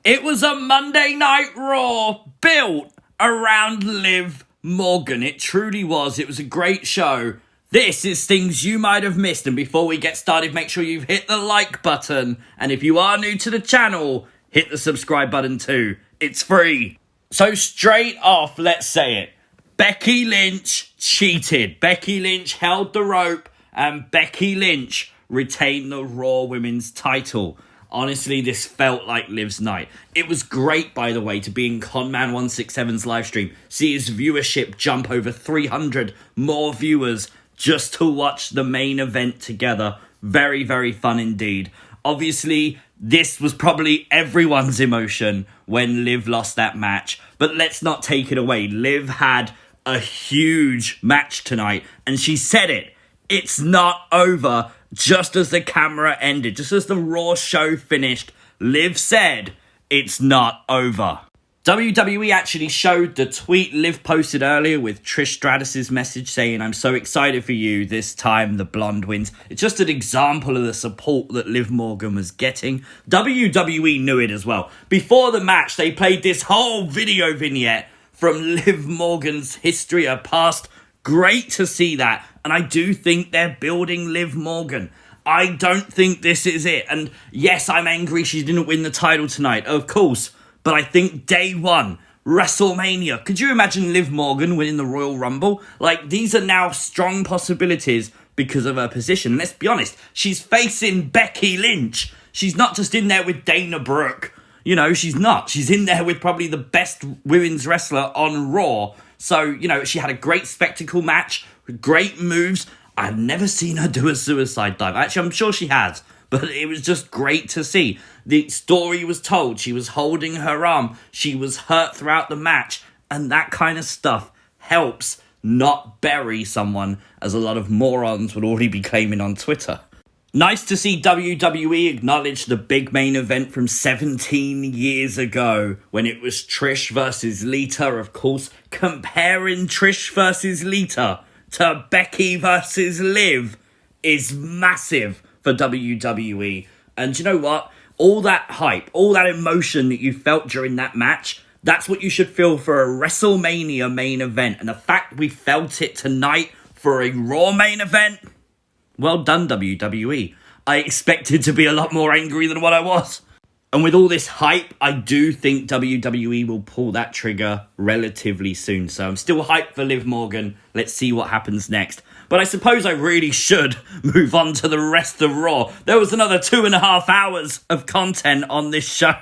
It was a Monday Night Raw built around Liv Morgan. It truly was. It was a great show. This is things you might have missed. And before we get started, make sure you've hit the like button. And if you are new to the channel, hit the subscribe button too. It's free. So straight off, let's say it. Becky Lynch cheated. Becky Lynch held the rope and Becky Lynch retained the Raw Women's title. Honestly, this felt like Liv's night. It was great, by the way, to be in Conman167's live stream. See his viewership jump over 300 more viewers just to watch the main event together. Very, very fun indeed. Obviously, this was probably everyone's emotion when Liv lost that match. But let's not take it away. Liv had a huge match tonight, and she said it. It's not over. Just as the camera ended, just as the Raw show finished, Liv said, it's not over. WWE actually showed the tweet Liv posted earlier with Trish Stratus's message saying, I'm so excited for you, this time the blonde wins. It's just an example of the support that Liv Morgan was getting. WWE knew it as well. Before the match, they played this whole video vignette from Liv Morgan's history, her past. Great to see that. And I do think they're building Liv Morgan. I don't think this is it. And yes, I'm angry she didn't win the title tonight, of course. But I think day one, WrestleMania. Could you imagine Liv Morgan winning the Royal Rumble? Like, these are now strong possibilities because of her position. Let's be honest, she's facing Becky Lynch. She's not just in there with Dana Brooke. You know, she's not. She's in there with probably the best women's wrestler on Raw. So, you know, she had a great spectacle match, great moves. I've never seen her do a suicide dive. Actually, I'm sure she has, but it was just great to see. The story was told. She was holding her arm. She was hurt throughout the match. And that kind of stuff helps not bury someone, as a lot of morons would already be claiming on Twitter. Nice to see WWE acknowledge the big main event from 17 years ago when it was Trish versus Lita. Of course, comparing Trish versus Lita to Becky versus Liv is massive for WWE. And you know what? All that hype, all that emotion that you felt during that match, that's what you should feel for a WrestleMania main event. And the fact we felt it tonight for a Raw main event, well done, WWE. I expected to be a lot more angry than what I was. And with all this hype, I do think WWE will pull that trigger relatively soon. So I'm still hyped for Liv Morgan. Let's see what happens next. But I suppose I really should move on to the rest of Raw. There was another 2.5 hours of content on this show.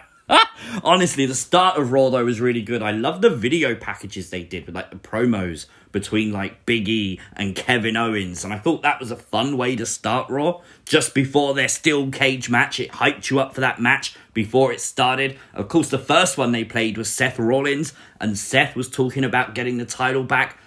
Honestly, the start of Raw, though, was really good. I love the video packages they did with, like, the promos between, like, Big E and Kevin Owens. And I thought that was a fun way to start Raw. Just before their steel cage match, it hyped you up for that match before it started. Of course, the first one they played was Seth Rollins. And Seth was talking about getting the title back,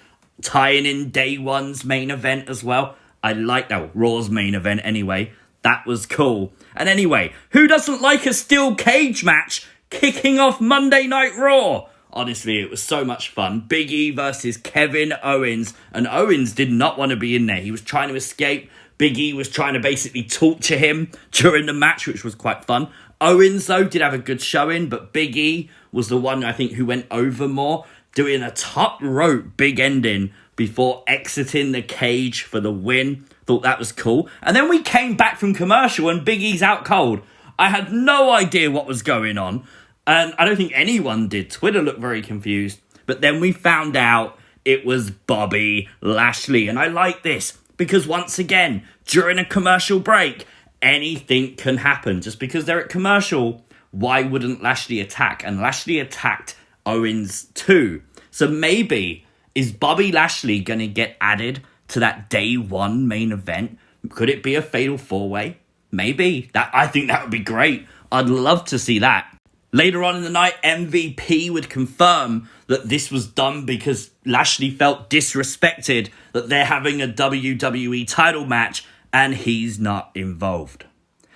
tying in day one's main event as well. I like that. Raw's main event anyway. That was cool. And anyway, who doesn't like a steel cage match kicking off Monday Night Raw? Honestly, it was so much fun. Big E versus Kevin Owens. And Owens did not want to be in there. He was trying to escape. Big E was trying to basically torture him during the match, which was quite fun. Owens, though, did have a good showing, but Big E was the one, I think, who went over more, doing a top rope big ending before exiting the cage for the win. Thought that was cool. And then we came back from commercial and Big E's out cold. I had no idea what was going on. And I don't think anyone did. Twitter looked very confused. But then we found out it was Bobby Lashley. And I like this because once again, during a commercial break, anything can happen. Just because they're at commercial, why wouldn't Lashley attack? And Lashley attacked Owens too. So maybe, is Bobby Lashley going to get added to that day one main event? Could it be a fatal four-way? Maybe. I think that would be great. I'd love to see that. Later on in the night, MVP would confirm that this was done because Lashley felt disrespected that they're having a WWE title match and he's not involved.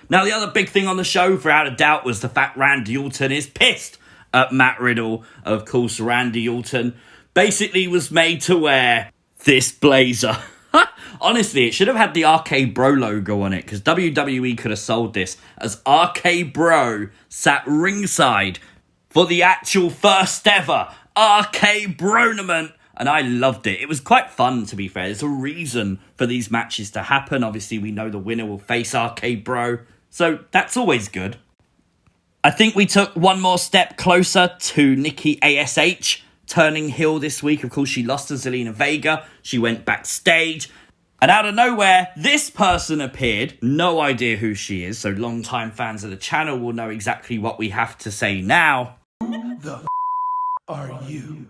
Now, the other big thing on the show, without a doubt, was the fact Randy Orton is pissed at Matt Riddle. Of course, Randy Orton basically was made to wear this blazer. Honestly, it should have had the Rk-Bro logo on it because WWE could have sold this as Rk-Bro sat ringside for the actual first ever Rk-Bro-nament. And I loved it. It was quite fun, to be fair. There's a reason for these matches to happen. Obviously, we know the winner will face Rk-Bro, so that's always good. I think we took one more step closer to Nikki ASH turning heel this week. Of course, she lost to Zelina Vega. She went backstage. And out of nowhere, this person appeared. No idea who she is, so long-time fans of the channel will know exactly what we have to say now. Who the are you?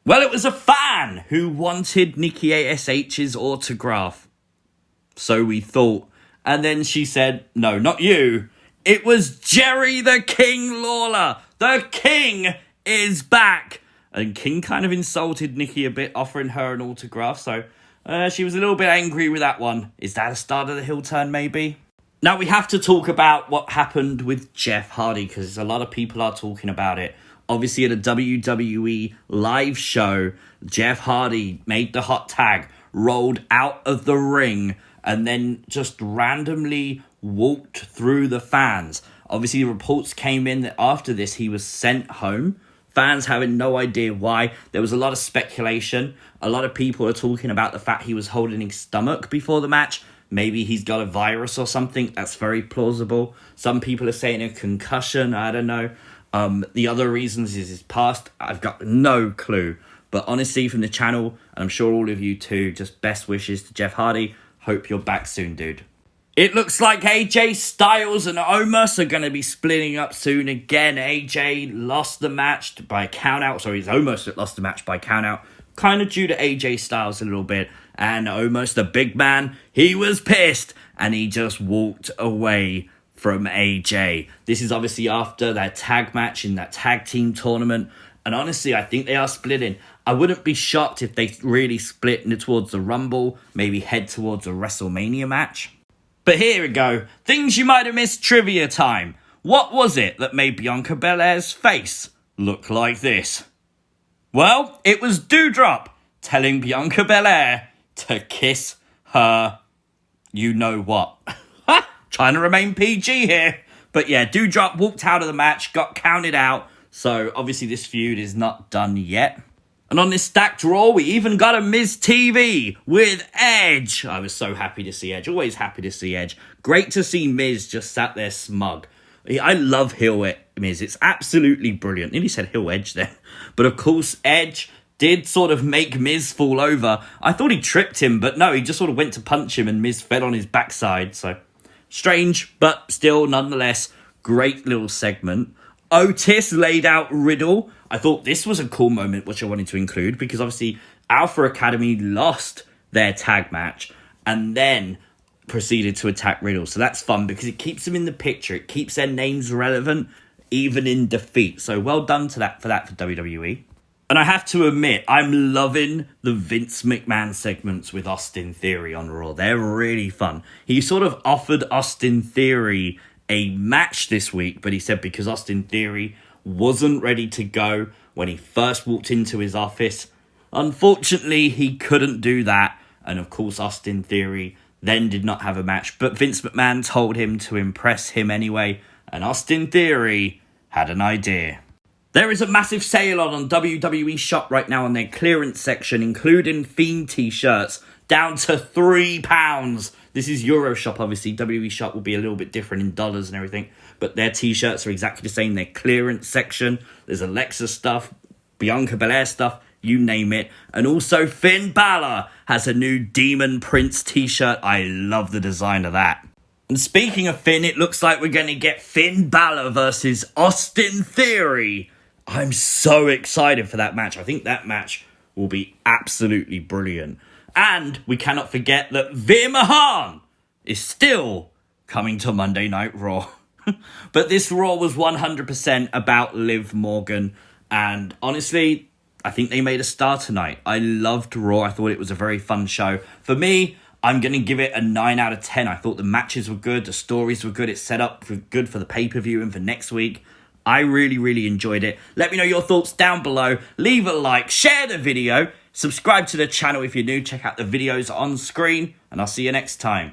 Well, it was a fan who wanted Nikki ASH's autograph. So we thought. And then she said, no, not you. It was Jerry the King Lawler. The King is back. And King kind of insulted Nikki a bit, offering her an autograph. So she was a little bit angry with that one. Is that a start of the heel turn, maybe? Now, we have to talk about what happened with Jeff Hardy, because a lot of people are talking about it. Obviously, at a WWE live show, Jeff Hardy made the hot tag, rolled out of the ring, and then just randomly walked through the fans. Obviously, reports came in that after this, he was sent home. Fans having no idea why. There was a lot of speculation. A lot of people are talking about the fact he was holding his stomach before the match. Maybe he's got a virus or something. That's very plausible. Some people are saying a concussion. I don't know. The other reasons is his past. I've got no clue. But honestly, from the channel, and I'm sure all of you too, just best wishes to Jeff Hardy. Hope you're back soon, dude. It looks like AJ Styles and Omos are going to be splitting up soon again. AJ lost the match by countout. Sorry, it's Omos that lost the match by countout. Kind of due to AJ Styles a little bit. And Omos, the big man, he was pissed. And he just walked away from AJ. This is obviously after that tag match in that tag team tournament. And honestly, I think they are splitting. I wouldn't be shocked if they really split towards the Rumble. Maybe head towards a WrestleMania match. But here we go. Things you might have missed trivia time. What was it that made Bianca Belair's face look like this? Well, it was Doudrop telling Bianca Belair to kiss her you-know-what. Trying to remain PG here. But yeah, Doudrop walked out of the match, got counted out. So obviously this feud is not done yet. And on this stacked Raw, we even got a Miz TV with Edge. I was so happy to see Edge. Always happy to see Edge. Great to see Miz just sat there smug. I love heel Miz. It's absolutely brilliant. Nearly said heel Edge there. But of course, Edge did sort of make Miz fall over. I thought he tripped him, but no, he just sort of went to punch him and Miz fell on his backside. So strange, but still, nonetheless, great little segment. Otis laid out Riddle. I thought this was a cool moment, which I wanted to include, because obviously Alpha Academy lost their tag match and then proceeded to attack Riddle. So that's fun because it keeps them in the picture. It keeps their names relevant, even in defeat. So well done for that for WWE. And I have to admit, I'm loving the Vince McMahon segments with Austin Theory on Raw. They're really fun. He sort of offered Austin Theory a match this week, but he said because Austin Theory wasn't ready to go when he first walked into his office, unfortunately he couldn't do that. And of course Austin Theory then did not have a match, but Vince McMahon told him to impress him anyway, and Austin Theory had an idea. There is a massive sale on WWE Shop right now on their clearance section, including Fiend t-shirts, down to £3. This is Euroshop, obviously. WWE Shop will be a little bit different in dollars and everything, but their t-shirts are exactly the same. Their clearance section, there's Alexa stuff, Bianca Belair stuff, you name it. And also Finn Balor has a new Demon Prince t-shirt. I love the design of that. And speaking of Finn, it looks like we're going to get Finn Balor versus Austin Theory. I'm so excited for that match. I think that match will be absolutely brilliant. And we cannot forget that Veer Mahaan is still coming to Monday Night Raw. But this Raw was 100% about Liv Morgan. And honestly, I think they made a star tonight. I loved Raw. I thought it was a very fun show. For me, I'm going to give it a 9 out of 10. I thought the matches were good. The stories were good. It's set up for good for the pay-per-view and for next week. I really, really enjoyed it. Let me know your thoughts down below. Leave a like, share the video, subscribe to the channel if you're new, check out the videos on screen, and I'll see you next time.